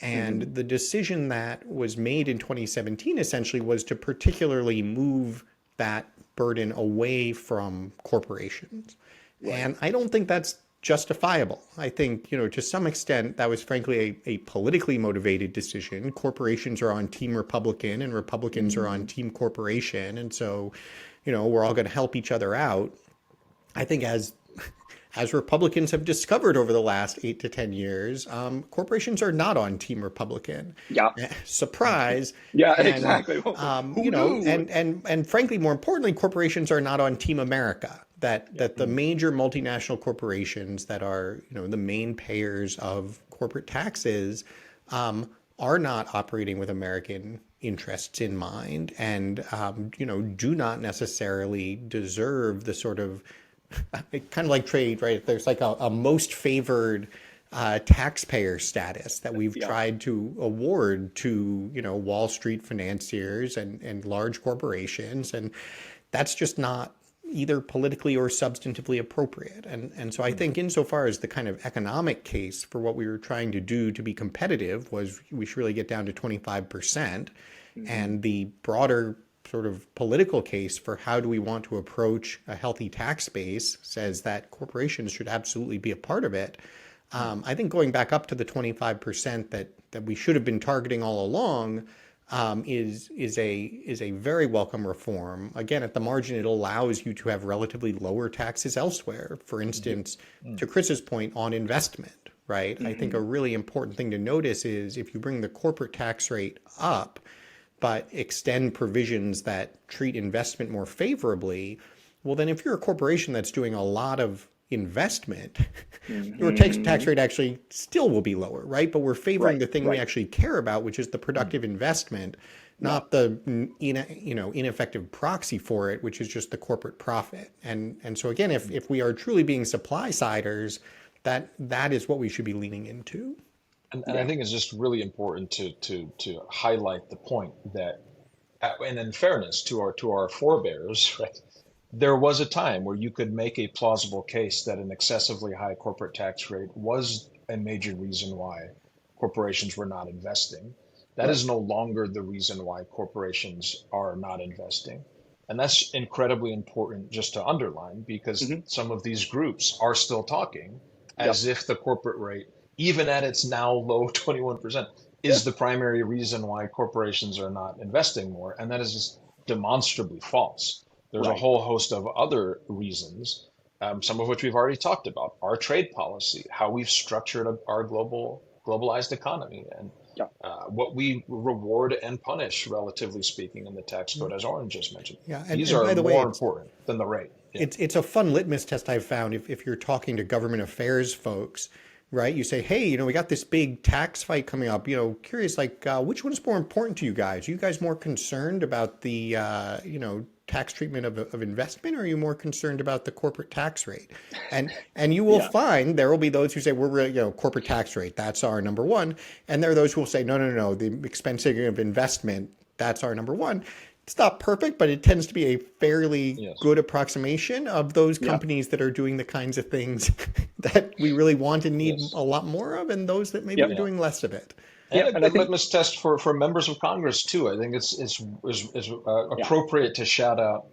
S2: And
S1: Hmm.
S2: the decision that was made in 2017 essentially was to particularly move that burden away from corporations.
S1: Right.
S2: And I don't think that's justifiable. I think, to some extent, that was frankly a politically motivated decision. Corporations are on Team Republican and Republicans are on
S1: Hmm.
S2: Team Corporation. And so, we're all going to help each other out. I think as Republicans have discovered over the last 8 to 10 years, corporations are not on Team Republican.
S1: Yeah.
S2: Surprise.
S1: Yeah.
S2: And
S1: Exactly. Who knew?
S2: and frankly, more importantly, corporations are not on Team America. That the major multinational corporations that are the main payers of corporate taxes are not operating with American interests in mind, and do not necessarily deserve the sort of kind of like trade, right? There's like a most favored taxpayer status that we've
S1: Yeah.
S2: tried to award to, Wall Street financiers and large corporations. And that's just not either politically or substantively appropriate. And so I think insofar as the kind of economic case for what we were trying to do to be competitive was we should really get down to 25%.
S1: Hmm.
S2: And the broader sort of political case for how do we want to approach a healthy tax base says that corporations should absolutely be a part of it. I think going back up to the 25% that we should have been targeting all along is a very welcome reform. Again, at the margin, it allows you to have relatively lower taxes elsewhere. For instance, to Chris's point on investment, right? I think a
S1: Hmm.
S2: really important thing to notice is if you bring the corporate tax rate up, but extend provisions that treat investment more favorably, well, then if you're a corporation that's doing a lot of investment, your tax
S1: Hmm.
S2: rate actually still will be lower, right? But we're favoring
S1: Right.
S2: the thing we
S1: Right.
S2: actually care about, which is the productive investment,
S1: Yeah.
S2: not the ineffective proxy for it, which is just the corporate profit. And so again, if we are truly being supply siders, that is what we should be leaning into.
S3: And I
S1: Yeah.
S3: think it's just really important to highlight the point that, and in fairness to our forebears, right? There was a time where you could make a plausible case that an excessively high corporate tax rate was a major reason why corporations were not investing. That
S1: Right.
S3: is no longer the reason why corporations are not investing. And that's incredibly important just to underline because
S1: Hmm.
S3: some of these groups are still talking
S1: Yep.
S3: as if the corporate rate, even at its now low 21%,
S1: Yeah.
S3: is the primary reason why corporations are not investing more. And that is just demonstrably false. There's a
S1: Right.
S3: whole host of other reasons, some of which we've already talked about: our trade policy, how we've structured our globalized economy, and
S1: Yeah.
S3: what we reward and punish, relatively speaking, in the tax code, as Oren just mentioned.
S2: Yeah,
S3: These
S2: and
S3: are
S2: by the way,
S3: more
S2: it's
S3: important than the rate. Yeah.
S2: it's a fun litmus test I've found if you're talking to government affairs folks, right? You say, hey, we got this big tax fight coming up. Curious, like, which one's more important to you guys? Are you guys more concerned about the, tax treatment of investment, or are you more concerned about the corporate tax rate? And you will
S1: Yeah.
S2: find there will be those who say we're really, corporate tax rate, that's our number one, and there are those who will say no, no, no, no, the expensing of investment, that's our number one. It's not perfect, but it tends to be a fairly
S3: Yes.
S2: good approximation of those
S1: Yeah.
S2: companies that are doing the kinds of things that we really want and need
S3: Yes.
S2: a lot more of, and those that maybe are
S1: Yep.
S3: Yeah.
S2: doing less of it.
S3: And
S1: Yep.
S3: a
S1: And I
S3: good
S1: think,
S3: litmus test for members of Congress too. I think it's
S1: yeah.
S3: appropriate to shout out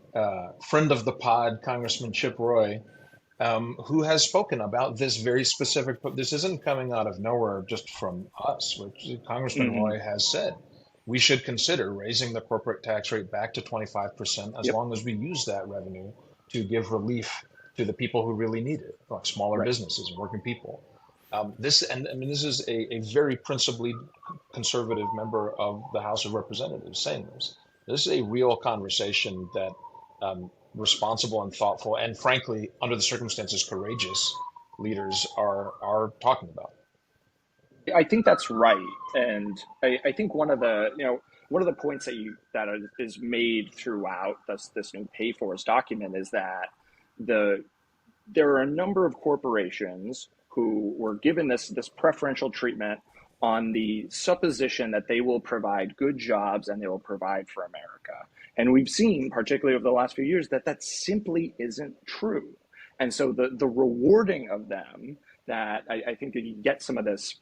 S3: friend of the pod, Congressman Chip Roy, who has spoken about this very specific. This isn't coming out of nowhere just from us. Which Congressman
S1: Hmm.
S3: Roy has said we should consider raising the corporate tax rate back to 25% as
S1: Yep.
S3: long as we use that revenue to give relief to the people who really need it, like smaller
S1: Right.
S3: businesses and working people. This and I mean this is a very principled conservative member of the House of Representatives saying this. This is a real conversation that responsible and thoughtful, and frankly, under the circumstances, courageous leaders are talking about.
S1: I think that's right, and I think one of the points is made throughout this new pay for us document is that the there are a number of corporations who were given this preferential treatment on the supposition that they will provide good jobs and they will provide for America. And we've seen, particularly over the last few years, that that simply isn't true. And so the rewarding of them, that I think that you get some of this,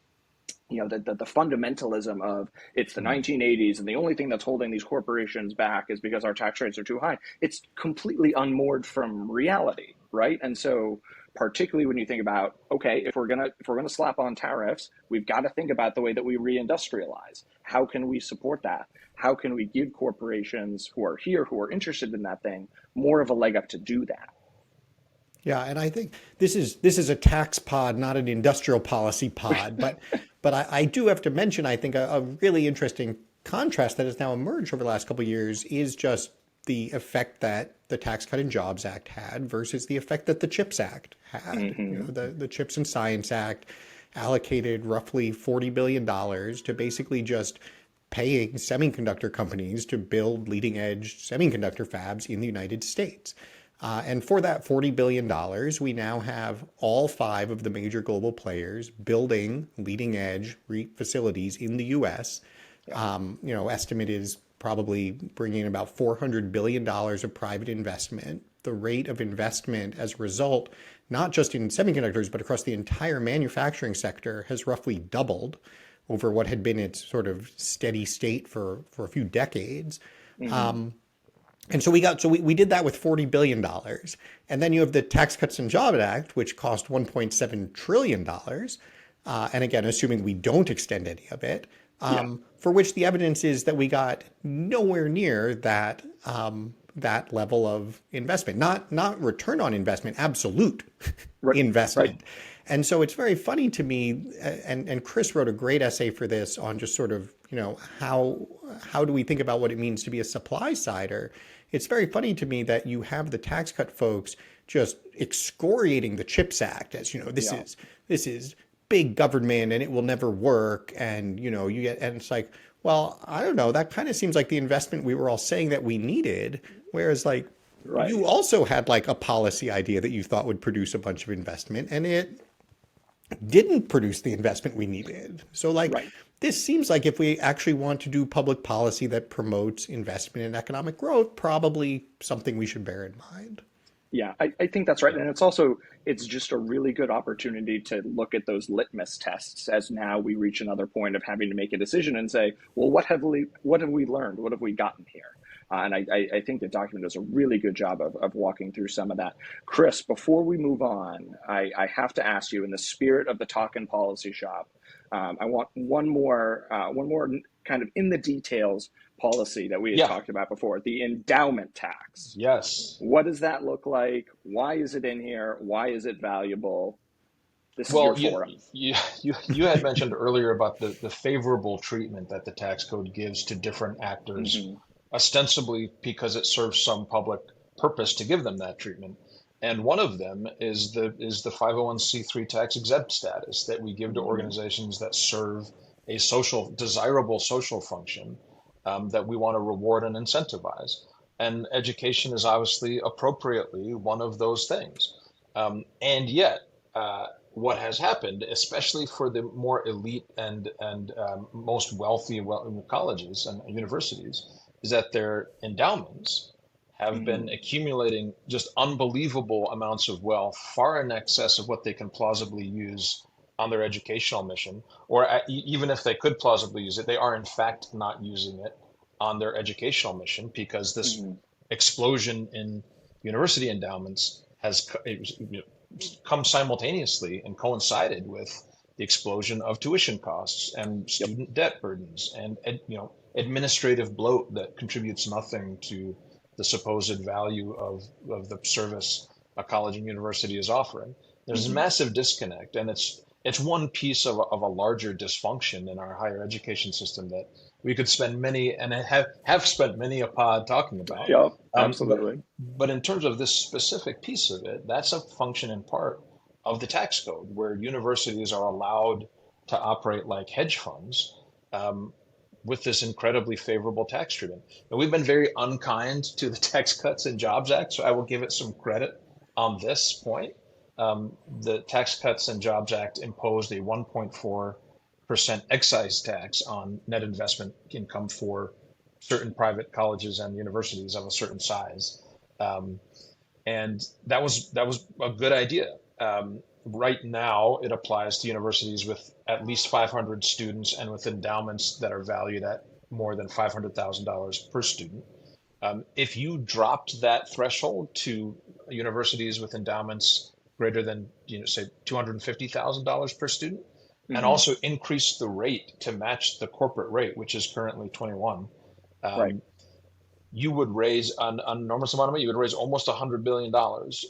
S1: the fundamentalism of it's the
S3: Mm.
S1: 1980s and the only thing that's holding these corporations back is because our tax rates are too high. It's completely unmoored from reality, right? And so particularly when you think about, okay, if we're gonna slap on tariffs, we've got to think about the way that we reindustrialize. How can we support that? How can we give corporations who are here, who are interested in that thing, more of a leg up to do that?
S2: Yeah, and I think this is a tax pod, not an industrial policy pod. But I do have to mention, I think a really interesting contrast that has now emerged over the last couple of years is just the effect that the Tax Cut and Jobs Act had versus the effect that the CHIPS Act had.
S1: Mm-hmm.
S2: The CHIPS and Science Act allocated roughly $40 billion to basically just paying semiconductor companies to build leading edge semiconductor fabs in the United States. And for that $40 billion, we now have all five of the major global players building leading edge facilities in the US.
S1: Yeah.
S2: Estimate is probably bringing in about $400 billion of private investment. The rate of investment as a result, not just in semiconductors, but across the entire manufacturing sector, has roughly doubled over what had been its sort of steady state for a few decades.
S1: Mm-hmm.
S2: And so we did that with $40 billion. And then you have the Tax Cuts and Jobs Act, which cost $1.7 trillion. And again, assuming we don't extend any of it,
S1: Yeah.
S2: for which the evidence is that we got nowhere near that level of investment, not return on investment, absolute
S1: Right. Right.
S2: investment. And so it's very funny to me, and Chris wrote a great essay for this on just sort of, how do we think about what it means to be a supply sider? It's very funny to me that you have the tax cut folks just excoriating the CHIPS Act as,
S1: Yeah.
S2: this is big government and it will never work. And, and it's like, well, I don't know, that kind of seems like the investment we were all saying that we needed. Whereas like
S1: Right.
S2: you also had like a policy idea that you thought would produce a bunch of investment and it didn't produce the investment we needed. So like
S1: Right.
S2: this seems like if we actually want to do public policy that promotes investment and economic growth, probably something we should bear in mind.
S1: Yeah, I think that's right. And it's just a really good opportunity to look at those litmus tests as now we reach another point of having to make a decision and say, well, what have we learned? What have we gotten here? And I think the document does a really good job of walking through some of that. Chris, before we move on, I have to ask you, in the spirit of the Talkin Policy Shop, I want one more kind of in the details policy that we had
S3: Yeah.
S1: talked about before, the endowment tax.
S3: Yes.
S1: What does that look like? Why is it in here? Why is it valuable? This is your
S3: Well,
S1: forum.
S3: you had mentioned earlier about the favorable treatment that the tax code gives to different actors, ostensibly because it serves some public purpose to give them that treatment. And one of them is the 501c3 tax exempt status that we give to organizations that serve a desirable social function that we want to reward and incentivize. And education is obviously appropriately one of those things. And yet, what has happened, especially for the more elite and most wealthy colleges and universities, is that their endowments have been accumulating just unbelievable amounts of wealth, far in excess of what they can plausibly use on their educational mission, or even if they could plausibly use it, they are in fact not using it on their educational mission because this explosion in university endowments has come simultaneously and coincided with the explosion of tuition costs and student debt burdens and administrative bloat that contributes nothing to the supposed value of the service a college and university is offering. There's a massive disconnect, and it's one piece of a larger dysfunction in our higher education system that we could spend many and have spent many a pod talking about.
S1: Yeah, absolutely.
S3: But in terms of this specific piece of it, that's a function in part of the tax code, where universities are allowed to operate like hedge funds with this incredibly favorable tax treatment. And we've been very unkind to the Tax Cuts and Jobs Act, so I will give it some credit on this point. The Tax Cuts and Jobs Act imposed a 1.4% excise tax on net investment income for certain private colleges and universities of a certain size. And that was a good idea. Right now, it applies to universities with at least 500 students and with endowments that are valued at more than $500,000 per student. If you dropped that threshold to universities with endowments greater than, say, $250,000 per student, and also increased the rate to match the corporate rate, which is currently 21, you would raise an enormous amount of money. You would raise almost $100 billion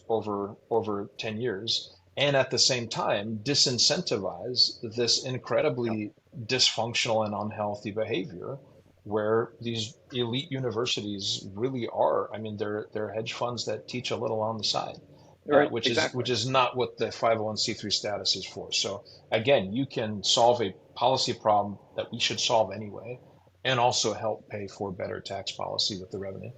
S3: over 10 years. And at the same time, disincentivize this incredibly dysfunctional and unhealthy behavior where these elite universities really are. I mean, they're hedge funds that teach a little on the side, which is not what the 501c3 status is for. So again, you can solve a policy problem that we should solve anyway, and also help pay for better tax policy with the revenue.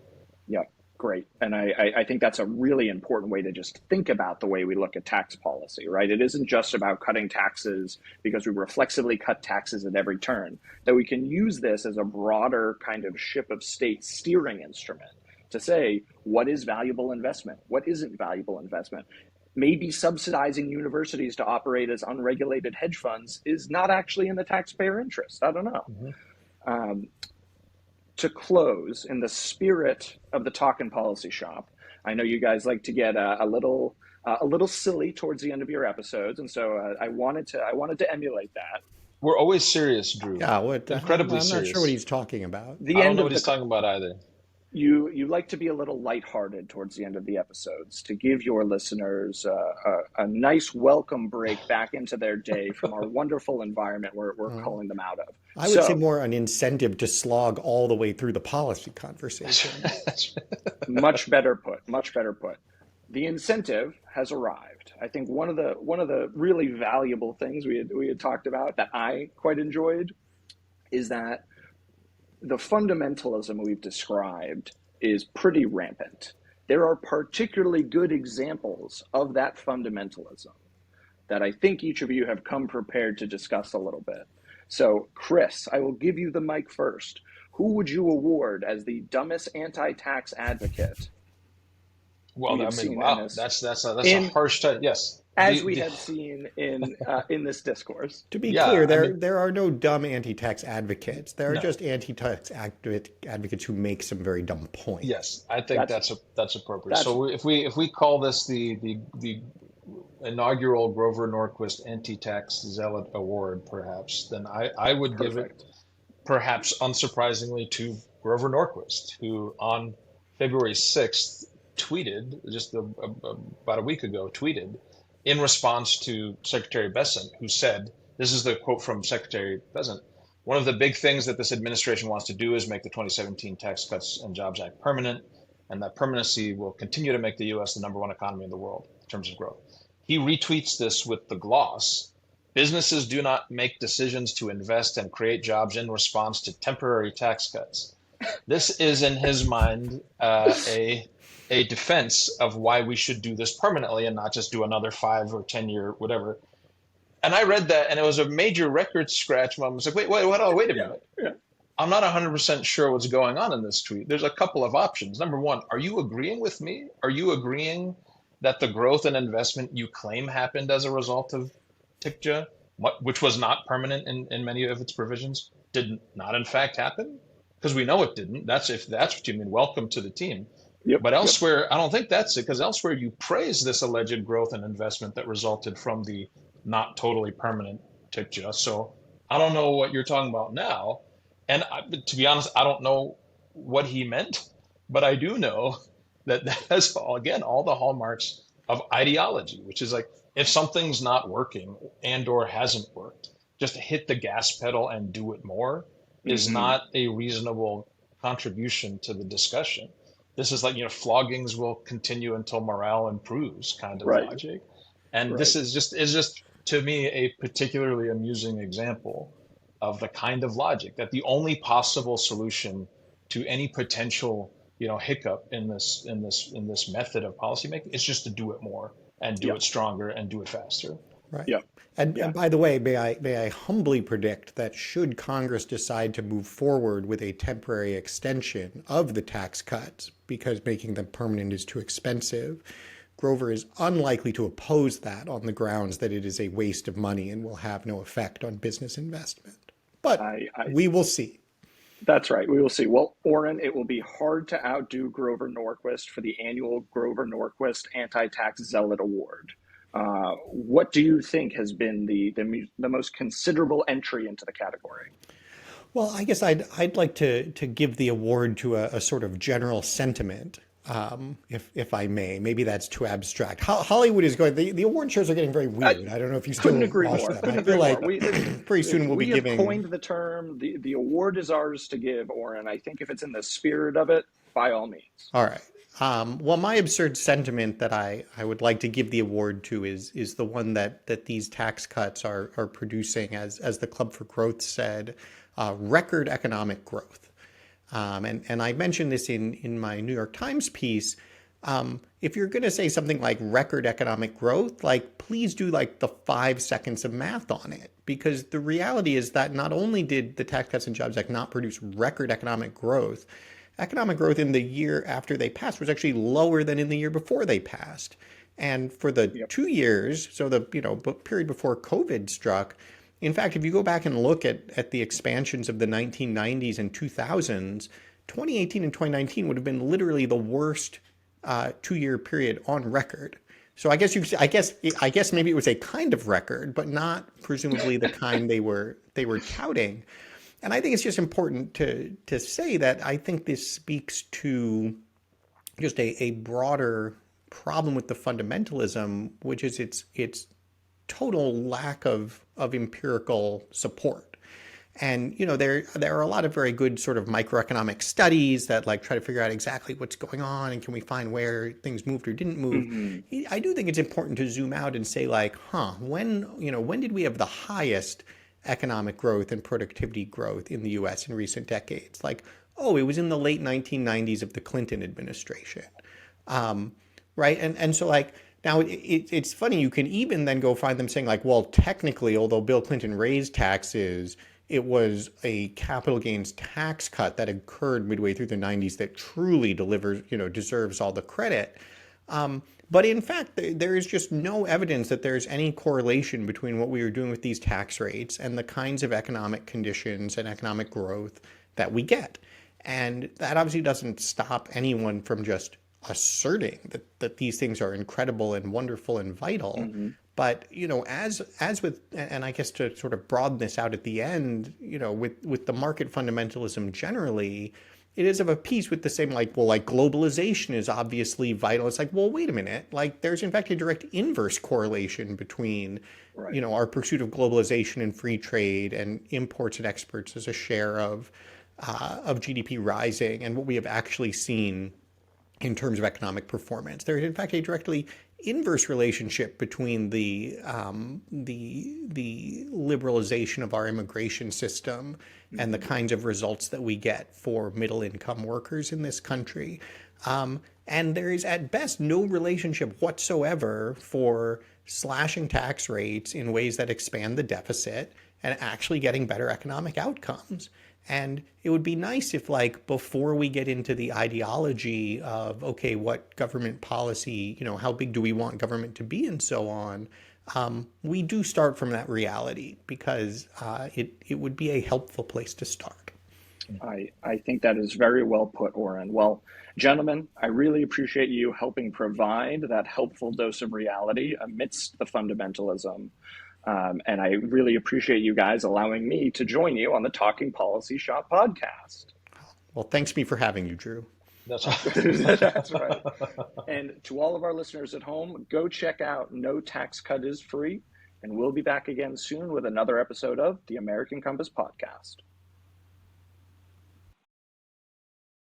S1: Yeah, great. And I think that's a really important way to just think about the way we look at tax policy, right? It isn't just about cutting taxes because we reflexively cut taxes at every turn, that we can use this as a broader kind of ship of state steering instrument to say, what is valuable investment? What isn't valuable investment? Maybe subsidizing universities to operate as unregulated hedge funds is not actually in the taxpayer interest. I don't know. To close, in the spirit of the Talkin Policy Shop, I know you guys like to get a little silly towards the end of your episodes, and so I wanted to emulate that.
S3: We're always serious, Drew.
S2: Yeah,
S3: incredibly
S2: I'm
S3: serious.
S2: not sure what he's talking about.
S3: I don't know what he's talking about either.
S1: You like to be a little lighthearted towards the end of the episodes to give your listeners a nice welcome break back into their day from our wonderful environment we're calling them out of.
S2: I would say more an incentive to slog all the way through the policy conversation.
S1: Much better put. Much better put. The incentive has arrived. I think one of the really valuable things we had talked about that I quite enjoyed is that the fundamentalism we've described is pretty rampant. There are particularly good examples of that fundamentalism that I think each of you have come prepared to discuss a little bit. So, Chris, I will give you the mic first. Who would you award as the dumbest anti-tax advocate?
S3: Well, I mean, wow, that's a harsh time. Yes.
S1: As we have seen in this discourse.
S2: To be clear, there are no dumb anti-tax advocates. There are just anti-tax advocates who make some very dumb points.
S3: Yes, I think that's appropriate. So if we call this the inaugural Grover Norquist anti-tax zealot award, perhaps, then I would give it, perhaps unsurprisingly, to Grover Norquist, who on February 6th tweeted, about a week ago, tweeted in response to Secretary Bessent, who said, this is the quote from Secretary Bessent, one of the big things that this administration wants to do is make the 2017 Tax Cuts and Jobs Act permanent, and that permanency will continue to make the U.S. the number one economy in the world in terms of growth. He retweets this with the gloss, businesses do not make decisions to invest and create jobs in response to temporary tax cuts. This is, in his mind, a defense of why we should do this permanently and not just do another 5 or 10 year whatever. And I read that, and it was a major record scratch moment. I was like, wait a minute.
S1: Yeah.
S3: I'm not 100% sure what's going on in this tweet. There's a couple of options. Number one, are you agreeing with me? Are you agreeing that the growth and investment you claim happened as a result of TICJA, which was not permanent in many of its provisions, did not in fact happen? Because we know it didn't. If that's what you mean, welcome to the team.
S1: Yep,
S3: but elsewhere, I don't think that's it, because elsewhere you praise this alleged growth and investment that resulted from the not totally permanent TICJA. So I don't know what you're talking about now. And to be honest, I don't know what he meant, but I do know that has, again, all the hallmarks of ideology, which is like, if something's not working and or hasn't worked, just hit the gas pedal and do it more is not a reasonable contribution to the discussion. This is like, floggings will continue until morale improves kind of logic. And this is just to me a particularly amusing example of the kind of logic that the only possible solution to any potential hiccup in this method of policymaking is just to do it more and do it stronger and do it faster.
S2: Right. Yeah. And by the way, may I humbly predict that should Congress decide to move forward with a temporary extension of the tax cuts because making them permanent is too expensive, Grover is unlikely to oppose that on the grounds that it is a waste of money and will have no effect on business investment. But we will see.
S1: That's right. We will see. Well, Oren, it will be hard to outdo Grover Norquist for the annual Grover Norquist Anti-Tax Zealot Award. What do you think has been the most considerable entry into the category?
S2: Well, I guess I'd like to give the award to a sort of general sentiment, if I may. Maybe that's too abstract. Hollywood is going. The award shows are getting very weird. I don't know if you still
S1: couldn't agree more.
S2: I feel like pretty soon we'll be giving.
S1: We have coined the term. The award is ours to give, Oren. I think if it's in the spirit of it, by all means.
S2: All right. Well, my absurd sentiment that I would like to give the award to is the one that these tax cuts are producing, as the Club for Growth said, record economic growth. And I mentioned this in my New York Times piece. If you're going to say something like record economic growth, please do the 5 seconds of math on it, because the reality is that not only did the Tax Cuts and Jobs Act not produce record economic growth in the year after they passed was actually lower than in the year before they passed. And for the 2 years, so the period before COVID struck, in fact, if you go back and look at the expansions of the 1990s and 2000s, 2018 and 2019 would have been literally the worst 2-year period on record. So I guess maybe it was a kind of record, but not presumably the kind they were touting. And I think it's just important to say that I think this speaks to just a broader problem with the fundamentalism, which is its total lack of empirical support. And there are a lot of very good sort of microeconomic studies that try to figure out exactly what's going on and can we find where things moved or didn't move. Mm-hmm. I do think it's important to zoom out and say when did we have the highest economic growth and productivity growth in the U.S. in recent decades? It was in the late 1990s of the Clinton administration, right? And so now it's funny, you can even then go find them saying well, technically, although Bill Clinton raised taxes, it was a capital gains tax cut that occurred midway through the 90s that truly deserves all the credit. But in fact, there is just no evidence that there's any correlation between what we were doing with these tax rates and the kinds of economic conditions and economic growth that we get. And that obviously doesn't stop anyone from just asserting that these things are incredible and wonderful and vital. Mm-hmm. But, as with, and I guess to sort of broaden this out at the end, with the market fundamentalism generally, it is of a piece with the same, like, well, like globalization is obviously vital. It's like, well, wait a minute. Like, there's in fact a direct inverse correlation between,
S1: Right.
S2: our pursuit of globalization and free trade and imports and exports as a share of GDP rising and what we have actually seen in terms of economic performance. There is, in fact, a directly inverse relationship between the liberalization of our immigration system and the kinds of results that we get for middle income workers in this country. And there is at best no relationship whatsoever for slashing tax rates in ways that expand the deficit and actually getting better economic outcomes. And it would be nice if, like, before we get into the ideology of, okay, what government policy, how big do we want government to be and so on, we do start from that reality because it would be a helpful place to start.
S1: I think that is very well put, Oren. Well, gentlemen, I really appreciate you helping provide that helpful dose of reality amidst the fundamentalism. And I really appreciate you guys allowing me to join you on the Talking Policy Shop podcast.
S2: Well, thanks me for having you, Drew.
S3: That's right.
S1: That's right. And to all of our listeners at home, go check out No Tax Cut is Free. And we'll be back again soon with another episode of the American Compass Podcast.